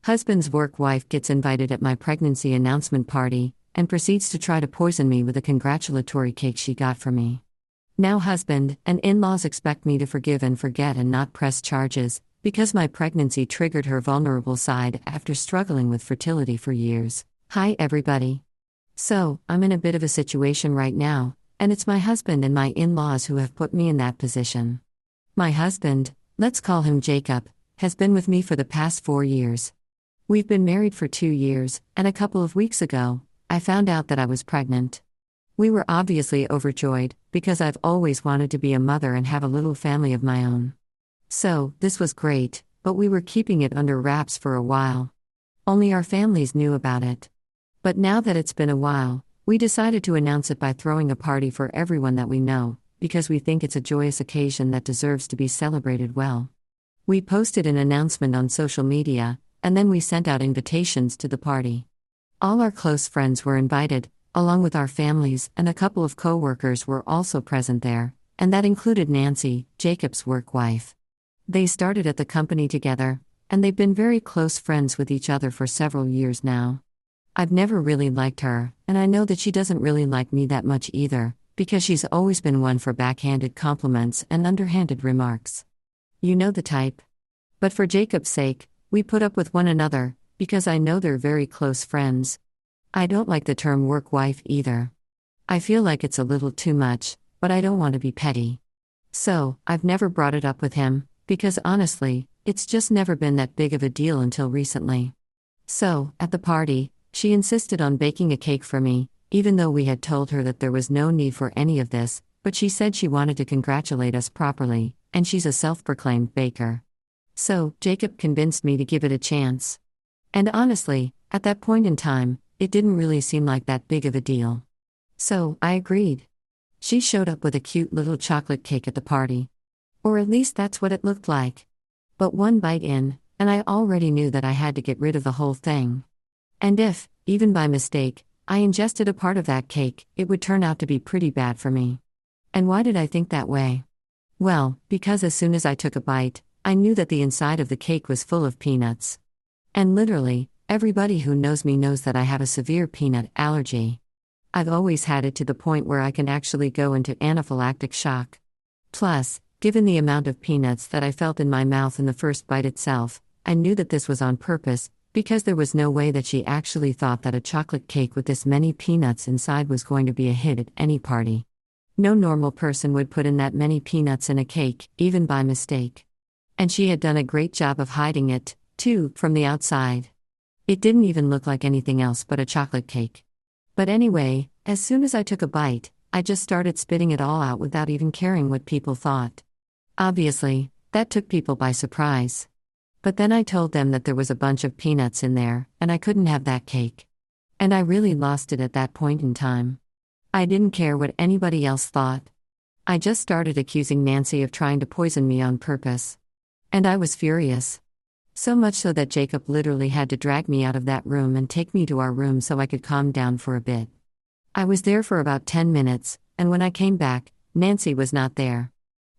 Husband's work wife gets invited at my pregnancy announcement party and proceeds to try to poison me with a congratulatory cake she got for me. Now husband and in-laws expect me to forgive and forget and not press charges, because my pregnancy triggered her vulnerable side after struggling with fertility for years. Hi everybody. So, I'm in a bit of a situation right now, and it's my husband and my in-laws who have put me in that position. My husband, let's call him Jacob, has been with me for the past 4 years. We've been married for 2 years, and a couple of weeks ago, I found out that I was pregnant. We were obviously overjoyed, because I've always wanted to be a mother and have a little family of my own. So, this was great, but we were keeping it under wraps for a while. Only our families knew about it. But now that it's been a while, we decided to announce it by throwing a party for everyone that we know, because we think it's a joyous occasion that deserves to be celebrated well. We posted an announcement on social media, and then we sent out invitations to the party. All our close friends were invited, along with our families, and a couple of co-workers were also present there, and that included Nancy, Jacob's work wife. They started at the company together, and they've been very close friends with each other for several years now. I've never really liked her, and I know that she doesn't really like me that much either, because she's always been one for backhanded compliments and underhanded remarks. You know the type. But for Jacob's sake, we put up with one another, because I know they're very close friends. I don't like the term work wife either. I feel like it's a little too much, but I don't want to be petty. So, I've never brought it up with him, because honestly, it's just never been that big of a deal until recently. So, at the party, she insisted on baking a cake for me, even though we had told her that there was no need for any of this, but she said she wanted to congratulate us properly, and she's a self-proclaimed baker. So, Jacob convinced me to give it a chance. And honestly, at that point in time, it didn't really seem like that big of a deal. So, I agreed. She showed up with a cute little chocolate cake at the party. Or at least that's what it looked like. But one bite in, and I already knew that I had to get rid of the whole thing. And if, even by mistake, I ingested a part of that cake, it would turn out to be pretty bad for me. And why did I think that way? Well, because as soon as I took a bite, I knew that the inside of the cake was full of peanuts. And literally, everybody who knows me knows that I have a severe peanut allergy. I've always had it to the point where I can actually go into anaphylactic shock. Plus, given the amount of peanuts that I felt in my mouth in the first bite itself, I knew that this was on purpose, because there was no way that she actually thought that a chocolate cake with this many peanuts inside was going to be a hit at any party. No normal person would put in that many peanuts in a cake, even by mistake. And she had done a great job of hiding it, too, from the outside. It didn't even look like anything else but a chocolate cake. But anyway, as soon as I took a bite, I just started spitting it all out without even caring what people thought. Obviously, that took people by surprise. But then I told them that there was a bunch of peanuts in there, and I couldn't have that cake. And I really lost it at that point in time. I didn't care what anybody else thought. I just started accusing Nancy of trying to poison me on purpose. And I was furious. So much so that Jacob literally had to drag me out of that room and take me to our room so I could calm down for a bit. I was there for about 10 minutes, and when I came back, Nancy was not there.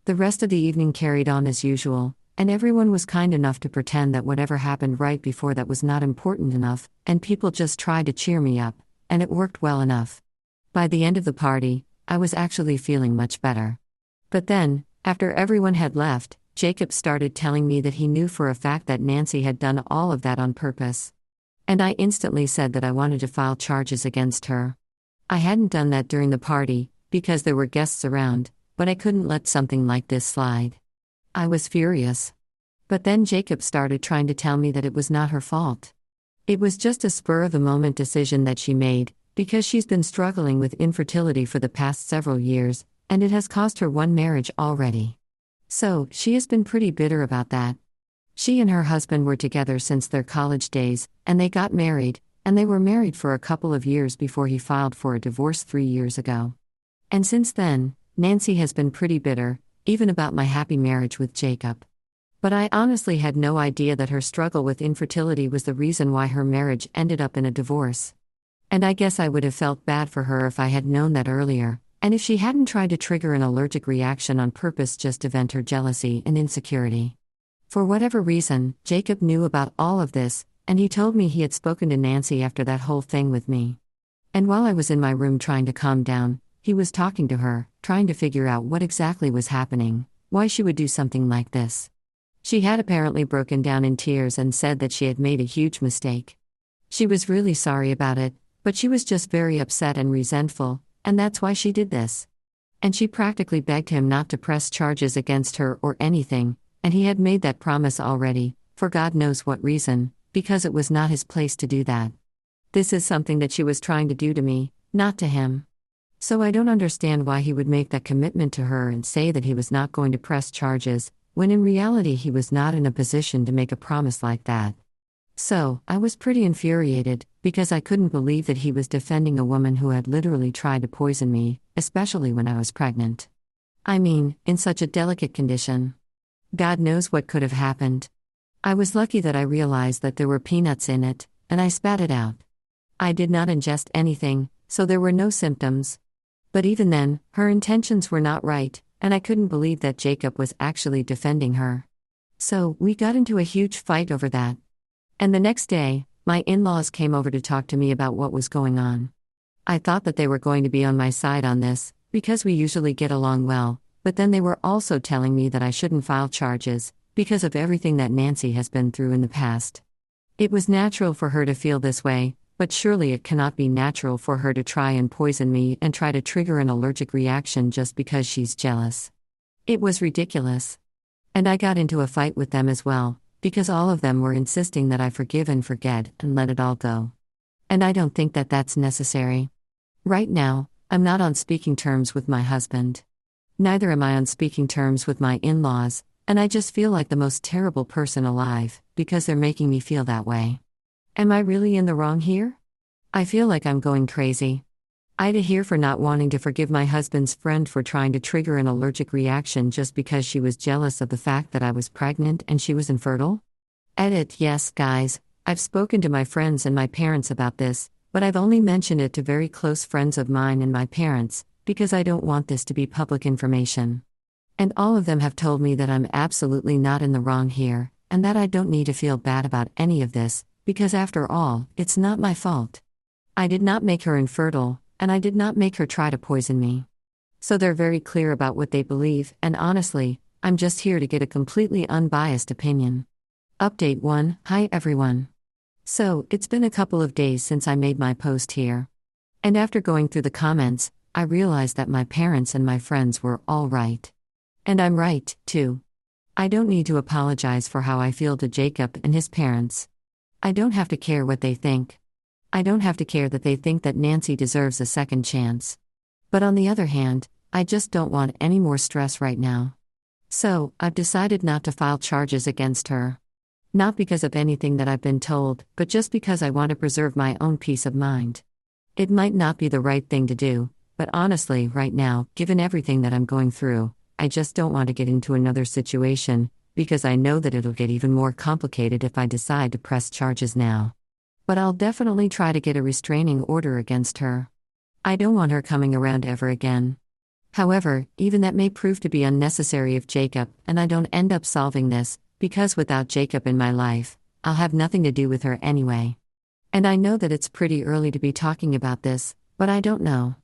The rest of the evening carried on as usual, and everyone was kind enough to pretend that whatever happened right before that was not important enough, and people just tried to cheer me up, and it worked well enough. By the end of the party, I was actually feeling much better. But then, after everyone had left, Jacob started telling me that he knew for a fact that Nancy had done all of that on purpose. And I instantly said that I wanted to file charges against her. I hadn't done that during the party, because there were guests around, but I couldn't let something like this slide. I was furious. But then Jacob started trying to tell me that it was not her fault. It was just a spur-of-the-moment decision that she made, because she's been struggling with infertility for the past several years, and it has cost her one marriage already. So, she has been pretty bitter about that. She and her husband were together since their college days, and they got married, and they were married for a couple of years before he filed for a divorce 3 years ago. And since then, Nancy has been pretty bitter, even about my happy marriage with Jacob. But I honestly had no idea that her struggle with infertility was the reason why her marriage ended up in a divorce. And I guess I would have felt bad for her if I had known that earlier, and if she hadn't tried to trigger an allergic reaction on purpose just to vent her jealousy and insecurity. For whatever reason, Jacob knew about all of this, and he told me he had spoken to Nancy after that whole thing with me. And while I was in my room trying to calm down, he was talking to her, trying to figure out what exactly was happening, why she would do something like this. She had apparently broken down in tears and said that she had made a huge mistake. She was really sorry about it, but she was just very upset and resentful, and that's why she did this. And she practically begged him not to press charges against her or anything, and he had made that promise already, for God knows what reason, because it was not his place to do that. This is something that she was trying to do to me, not to him. So I don't understand why he would make that commitment to her and say that he was not going to press charges, when in reality he was not in a position to make a promise like that. So, I was pretty infuriated, because I couldn't believe that he was defending a woman who had literally tried to poison me, especially when I was pregnant. I mean, in such a delicate condition. God knows what could have happened. I was lucky that I realized that there were peanuts in it, and I spat it out. I did not ingest anything, so there were no symptoms. But even then, her intentions were not right, and I couldn't believe that Jacob was actually defending her. So, we got into a huge fight over that. And the next day, my in-laws came over to talk to me about what was going on. I thought that they were going to be on my side on this, because we usually get along well, but then they were also telling me that I shouldn't file charges, because of everything that Nancy has been through in the past. It was natural for her to feel this way, but surely it cannot be natural for her to try and poison me and try to trigger an allergic reaction just because she's jealous. It was ridiculous. And I got into a fight with them as well, because all of them were insisting that I forgive and forget and let it all go. And I don't think that that's necessary. Right now, I'm not on speaking terms with my husband. Neither am I on speaking terms with my in-laws, and I just feel like the most terrible person alive, because they're making me feel that way. Am I really in the wrong here? I feel like I'm going crazy. Ida here for not wanting to forgive my husband's friend for trying to trigger an allergic reaction just because she was jealous of the fact that I was pregnant and she was infertile? Edit. Yes, guys, I've spoken to my friends and my parents about this, but I've only mentioned it to very close friends of mine and my parents, because I don't want this to be public information. And all of them have told me that I'm absolutely not in the wrong here, and that I don't need to feel bad about any of this, because after all, it's not my fault. I did not make her infertile, and I did not make her try to poison me. So they're very clear about what they believe, and honestly, I'm just here to get a completely unbiased opinion. Update 1. Hi everyone. So, it's been a couple of days since I made my post here. And after going through the comments, I realized that my parents and my friends were all right. And I'm right, too. I don't need to apologize for how I feel to Jacob and his parents. I don't have to care what they think. I don't have to care that they think that Nancy deserves a second chance. But on the other hand, I just don't want any more stress right now. So, I've decided not to file charges against her. Not because of anything that I've been told, but just because I want to preserve my own peace of mind. It might not be the right thing to do, but honestly, right now, given everything that I'm going through, I just don't want to get into another situation, because I know that it'll get even more complicated if I decide to press charges now. But I'll definitely try to get a restraining order against her. I don't want her coming around ever again. However, even that may prove to be unnecessary if Jacob and I don't end up solving this, because without Jacob in my life, I'll have nothing to do with her anyway. And I know that it's pretty early to be talking about this, but I don't know.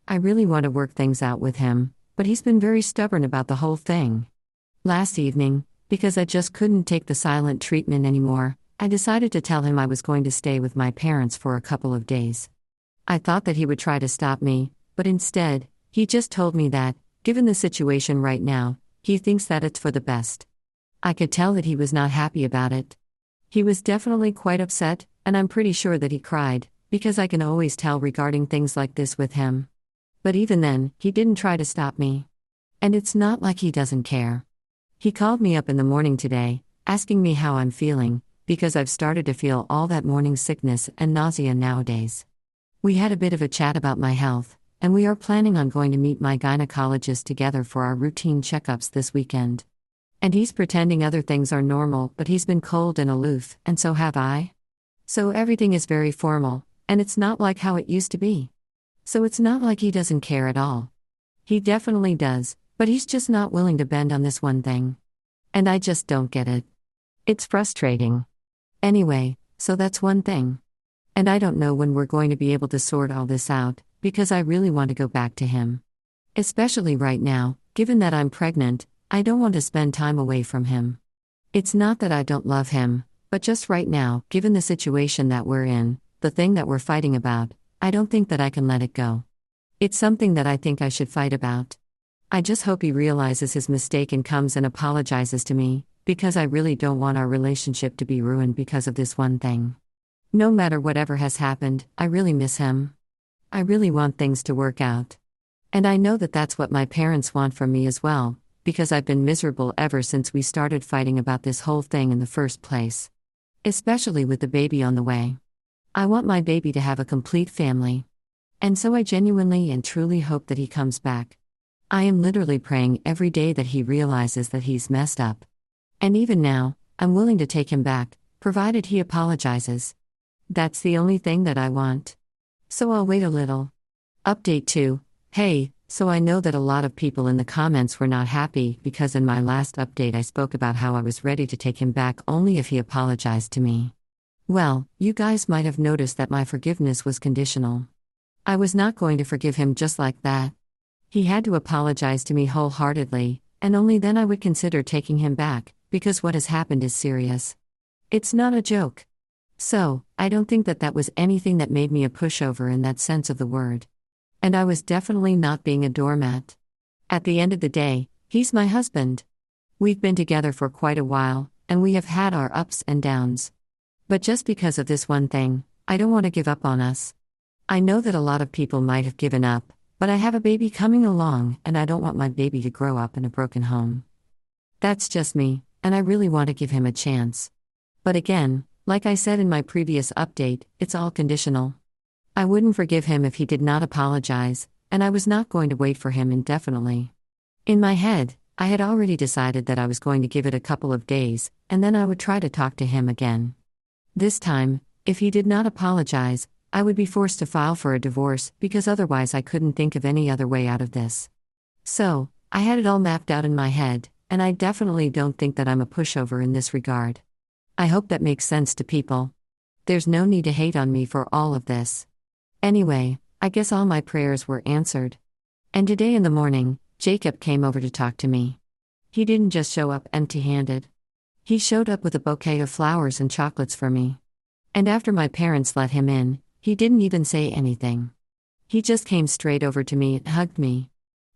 I really want to work things out with him, but he's been very stubborn about the whole thing. Last evening, because I just couldn't take the silent treatment anymore, I decided to tell him I was going to stay with my parents for a couple of days. I thought that he would try to stop me, but instead, he just told me that, given the situation right now, he thinks that it's for the best. I could tell that he was not happy about it. He was definitely quite upset, and I'm pretty sure that he cried, because I can always tell regarding things like this with him. But even then, he didn't try to stop me. And it's not like he doesn't care. He called me up in the morning today, asking me how I'm feeling, because I've started to feel all that morning sickness and nausea nowadays. We had a bit of a chat about my health, and we are planning on going to meet my gynecologist together for our routine checkups this weekend. And he's pretending other things are normal, but he's been cold and aloof, and so have I. So everything is very formal, and it's not like how it used to be. So it's not like he doesn't care at all. He definitely does, but he's just not willing to bend on this one thing. And I just don't get it. It's frustrating. Anyway, So that's one thing. And I don't know when we're going to be able to sort all this out, because I really want to go back to him. Especially right now, given that I'm pregnant, I don't want to spend time away from him. It's not that I don't love him, but just right now, given the situation that we're in, the thing that we're fighting about, I don't think that I can let it go. It's something that I think I should fight about. I just hope he realizes his mistake and comes and apologizes to me, because I really don't want our relationship to be ruined because of this one thing. No matter whatever has happened, I really miss him. I really want things to work out. And I know that that's what my parents want from me as well, because I've been miserable ever since we started fighting about this whole thing in the first place. Especially with the baby on the way. I want my baby to have a complete family. And so I genuinely and truly hope that he comes back. I am literally praying every day that he realizes that he's messed up. And even now, I'm willing to take him back, provided he apologizes. That's the only thing that I want. So I'll wait a little. Update 2. Hey, so I know that a lot of people in the comments were not happy because in my last update I spoke about how I was ready to take him back only if he apologized to me. Well, you guys might have noticed that my forgiveness was conditional. I was not going to forgive him just like that. He had to apologize to me wholeheartedly, and only then I would consider taking him back, because what has happened is serious. It's not a joke. So, I don't think that was anything that made me a pushover in that sense of the word. And I was definitely not being a doormat. At the end of the day, he's my husband. We've been together for quite a while, and we have had our ups and downs. But just because of this one thing, I don't want to give up on us. I know that a lot of people might have given up, but I have a baby coming along, and I don't want my baby to grow up in a broken home. That's just me, and I really want to give him a chance. But again, like I said in my previous update, it's all conditional. I wouldn't forgive him if he did not apologize, and I was not going to wait for him indefinitely. In my head, I had already decided that I was going to give it a couple of days, and then I would try to talk to him again. This time, if he did not apologize, I would be forced to file for a divorce because otherwise I couldn't think of any other way out of this. So, I had it all mapped out in my head, and I definitely don't think that I'm a pushover in this regard. I hope that makes sense to people. There's no need to hate on me for all of this. Anyway, I guess all my prayers were answered. And today in the morning, Jacob came over to talk to me. He didn't just show up empty-handed. He showed up with a bouquet of flowers and chocolates for me. And after my parents let him in, he didn't even say anything. He just came straight over to me and hugged me.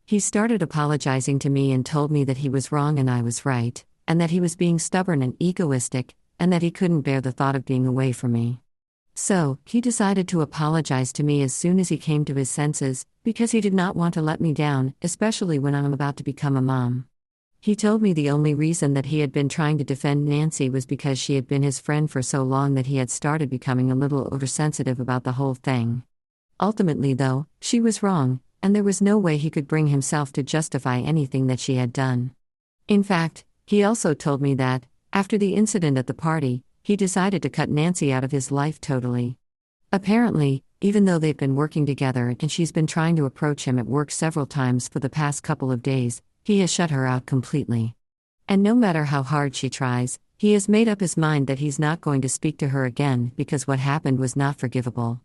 He started apologizing to me and told me that he was wrong and I was right, and that he was being stubborn and egoistic, and that he couldn't bear the thought of being away from me. So, he decided to apologize to me as soon as he came to his senses, because he did not want to let me down, especially when I'm about to become a mom. He told me the only reason that he had been trying to defend Nancy was because she had been his friend for so long that he had started becoming a little oversensitive about the whole thing. Ultimately, though, she was wrong, and there was no way he could bring himself to justify anything that she had done. In fact, he also told me that, after the incident at the party, he decided to cut Nancy out of his life totally. Apparently, even though they've been working together and she's been trying to approach him at work several times for the past couple of days, he has shut her out completely. And no matter how hard she tries, he has made up his mind that he's not going to speak to her again because what happened was not forgivable.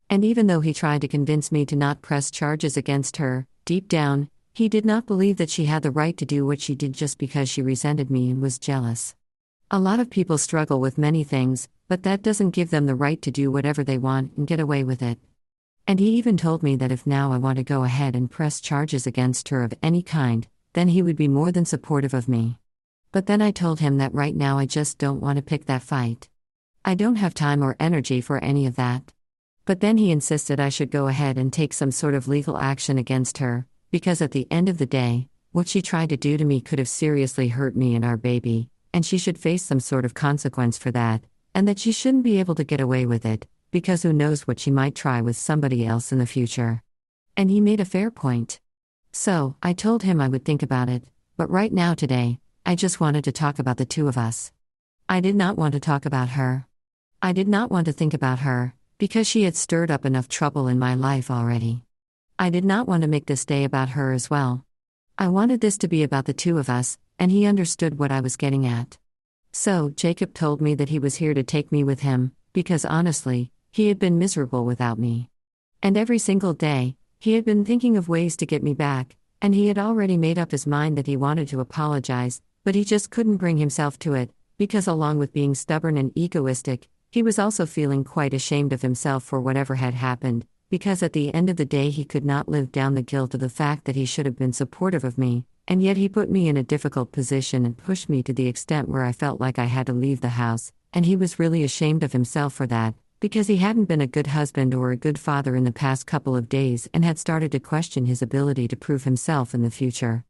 And even though he tried to convince me to not press charges against her, deep down, he did not believe that she had the right to do what she did just because she resented me and was jealous. A lot of people struggle with many things, but that doesn't give them the right to do whatever they want and get away with it. And he even told me that if now I want to go ahead and press charges against her of any kind, then he would be more than supportive of me. But then I told him that right now I just don't want to pick that fight. I don't have time or energy for any of that. But then he insisted I should go ahead and take some sort of legal action against her, because at the end of the day, what she tried to do to me could have seriously hurt me and our baby, and she should face some sort of consequence for that, and that she shouldn't be able to get away with it, because who knows what she might try with somebody else in the future. And he made a fair point. So, I told him I would think about it, but right now today, I just wanted to talk about the two of us. I did not want to talk about her. I did not want to think about her, because she had stirred up enough trouble in my life already. I did not want to make this day about her as well. I wanted this to be about the two of us, and he understood what I was getting at. So, Jacob told me that he was here to take me with him, because honestly, he had been miserable without me. And every single day, he had been thinking of ways to get me back, and he had already made up his mind that he wanted to apologize, but he just couldn't bring himself to it, because along with being stubborn and egoistic, he was also feeling quite ashamed of himself for whatever had happened, because at the end of the day he could not live down the guilt of the fact that he should have been supportive of me, and yet he put me in a difficult position and pushed me to the extent where I felt like I had to leave the house, and he was really ashamed of himself for that, because he hadn't been a good husband or a good father in the past couple of days and had started to question his ability to prove himself in the future.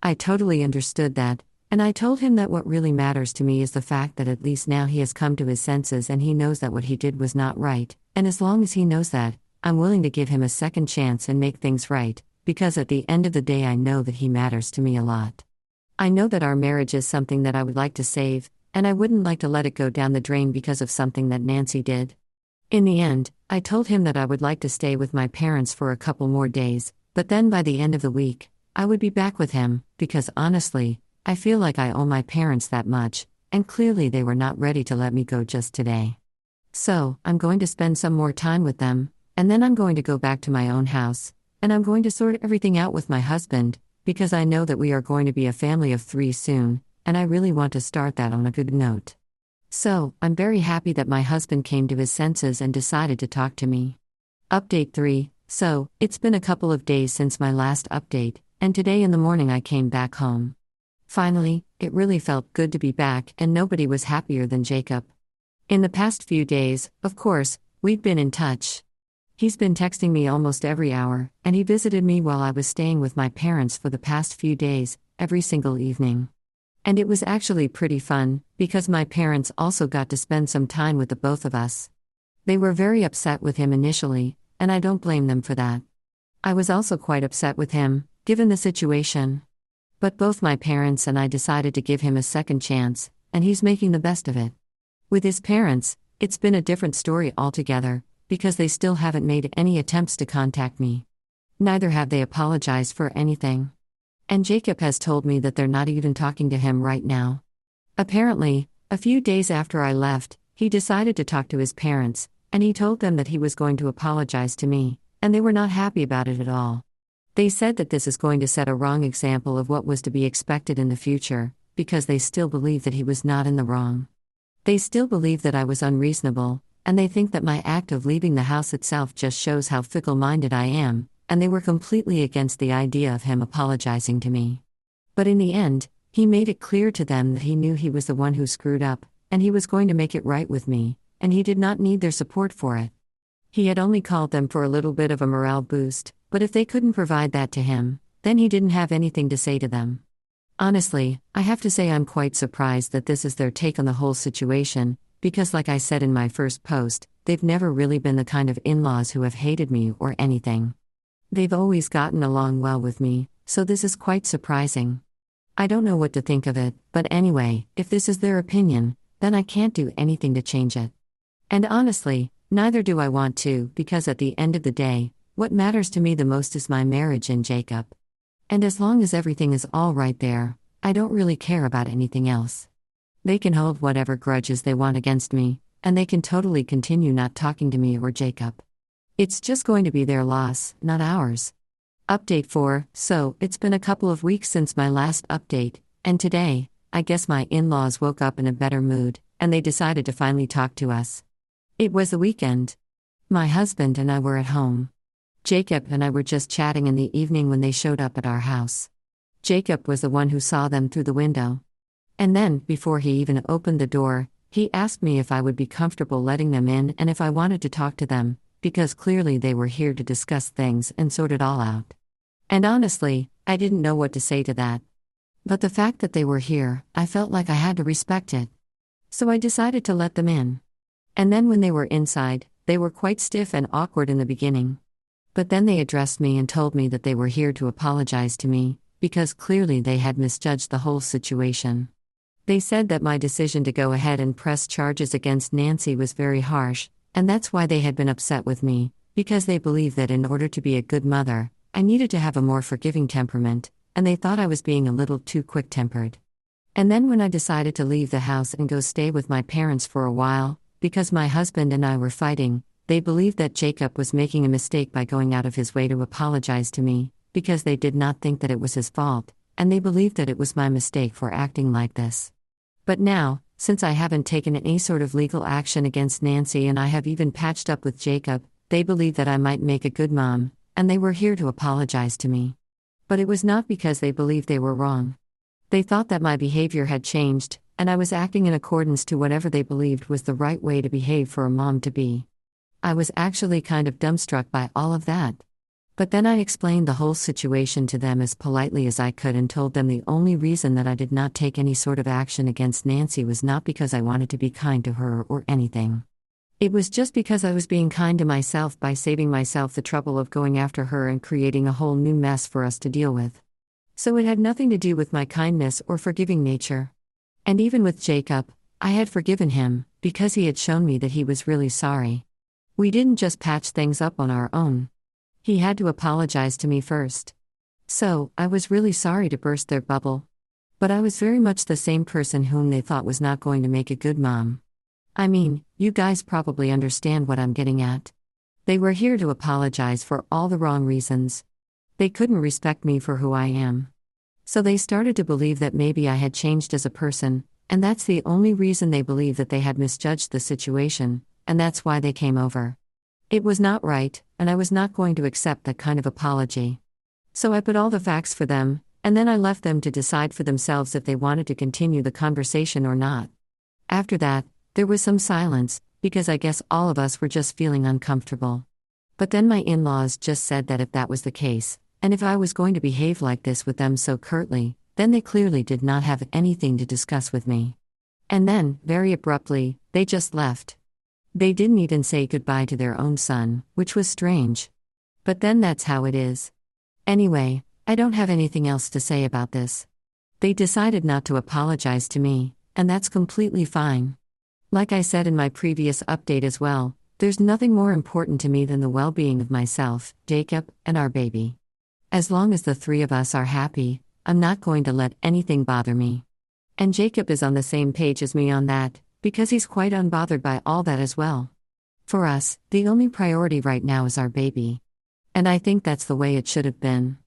I totally understood that, and I told him that what really matters to me is the fact that at least now he has come to his senses and he knows that what he did was not right, and as long as he knows that, I'm willing to give him a second chance and make things right, because at the end of the day I know that he matters to me a lot. I know that our marriage is something that I would like to save, and I wouldn't like to let it go down the drain because of something that Nancy did. In the end, I told him that I would like to stay with my parents for a couple more days, but then by the end of the week, I would be back with him, because honestly, I feel like I owe my parents that much, and clearly they were not ready to let me go just today. So, I'm going to spend some more time with them, and then I'm going to go back to my own house, and I'm going to sort everything out with my husband, because I know that we are going to be a family of 3 soon, and I really want to start that on a good note. So, I'm very happy that my husband came to his senses and decided to talk to me. Update 3. So, it's been a couple of days since my last update, and today in the morning I came back home. Finally, it really felt good to be back, and nobody was happier than Jacob. In the past few days, of course, we've been in touch. He's been texting me almost every hour, and he visited me while I was staying with my parents for the past few days, every single evening. And it was actually pretty fun, because my parents also got to spend some time with the both of us. They were very upset with him initially, and I don't blame them for that. I was also quite upset with him, given the situation. But both my parents and I decided to give him a second chance, and he's making the best of it. With his parents, it's been a different story altogether, because they still haven't made any attempts to contact me. Neither have they apologized for anything. And Jacob has told me that they're not even talking to him right now. Apparently, a few days after I left, he decided to talk to his parents, and he told them that he was going to apologize to me, and they were not happy about it at all. They said that this is going to set a wrong example of what was to be expected in the future, because they still believe that he was not in the wrong. They still believe that I was unreasonable, and they think that my act of leaving the house itself just shows how fickle-minded I am, and they were completely against the idea of him apologizing to me. But in the end, he made it clear to them that he knew he was the one who screwed up, and he was going to make it right with me, and he did not need their support for it. He had only called them for a little bit of a morale boost, but if they couldn't provide that to him, then he didn't have anything to say to them. Honestly, I have to say I'm quite surprised that this is their take on the whole situation, because like I said in my first post, they've never really been the kind of in-laws who have hated me or anything. They've always gotten along well with me, so this is quite surprising. I don't know what to think of it, but anyway, if this is their opinion, then I can't do anything to change it. And honestly, neither do I want to, because at the end of the day, what matters to me the most is my marriage and Jacob. And as long as everything is all right there, I don't really care about anything else. They can hold whatever grudges they want against me, and they can totally continue not talking to me or Jacob. It's just going to be their loss, not ours. Update 4. So, it's been a couple of weeks since my last update, and today, I guess my in-laws woke up in a better mood, and they decided to finally talk to us. It was the weekend. My husband and I were at home. Jacob and I were just chatting in the evening when they showed up at our house. Jacob was the one who saw them through the window. And then, before he even opened the door, he asked me if I would be comfortable letting them in and if I wanted to talk to them, because clearly they were here to discuss things and sort it all out. And honestly, I didn't know what to say to that. But the fact that they were here, I felt like I had to respect it. So I decided to let them in. And then when they were inside, they were quite stiff and awkward in the beginning. But then they addressed me and told me that they were here to apologize to me, because clearly they had misjudged the whole situation. They said that my decision to go ahead and press charges against Nancy was very harsh, and that's why they had been upset with me, because they believed that in order to be a good mother, I needed to have a more forgiving temperament, and they thought I was being a little too quick-tempered. And then when I decided to leave the house and go stay with my parents for a while, because my husband and I were fighting, they believed that Jacob was making a mistake by going out of his way to apologize to me, because they did not think that it was his fault, and they believed that it was my mistake for acting like this. But now, since I haven't taken any sort of legal action against Nancy and I have even patched up with Jacob, they believe that I might make a good mom, and they were here to apologize to me. But it was not because they believed they were wrong. They thought that my behavior had changed, and I was acting in accordance to whatever they believed was the right way to behave for a mom to be. I was actually kind of dumbstruck by all of that. But then I explained the whole situation to them as politely as I could and told them the only reason that I did not take any sort of action against Nancy was not because I wanted to be kind to her or anything. It was just because I was being kind to myself by saving myself the trouble of going after her and creating a whole new mess for us to deal with. So it had nothing to do with my kindness or forgiving nature. And even with Jacob, I had forgiven him, because he had shown me that he was really sorry. We didn't just patch things up on our own. He had to apologize to me first. So, I was really sorry to burst their bubble. But I was very much the same person whom they thought was not going to make a good mom. I mean, you guys probably understand what I'm getting at. They were here to apologize for all the wrong reasons. They couldn't respect me for who I am. So they started to believe that maybe I had changed as a person, and that's the only reason they believed that they had misjudged the situation, and that's why they came over. It was not right, and I was not going to accept that kind of apology. So I put all the facts for them, and then I left them to decide for themselves if they wanted to continue the conversation or not. After that, there was some silence, because I guess all of us were just feeling uncomfortable. But then my in-laws just said that if that was the case, and if I was going to behave like this with them so curtly, then they clearly did not have anything to discuss with me. And then, very abruptly, they just left. They didn't even say goodbye to their own son, which was strange. But then that's how it is. Anyway, I don't have anything else to say about this. They decided not to apologize to me, and that's completely fine. Like I said in my previous update as well, there's nothing more important to me than the well-being of myself, Jacob, and our baby. As long as the three of us are happy, I'm not going to let anything bother me. And Jacob is on the same page as me on that, because he's quite unbothered by all that as well. For us, the only priority right now is our baby. And I think that's the way it should have been.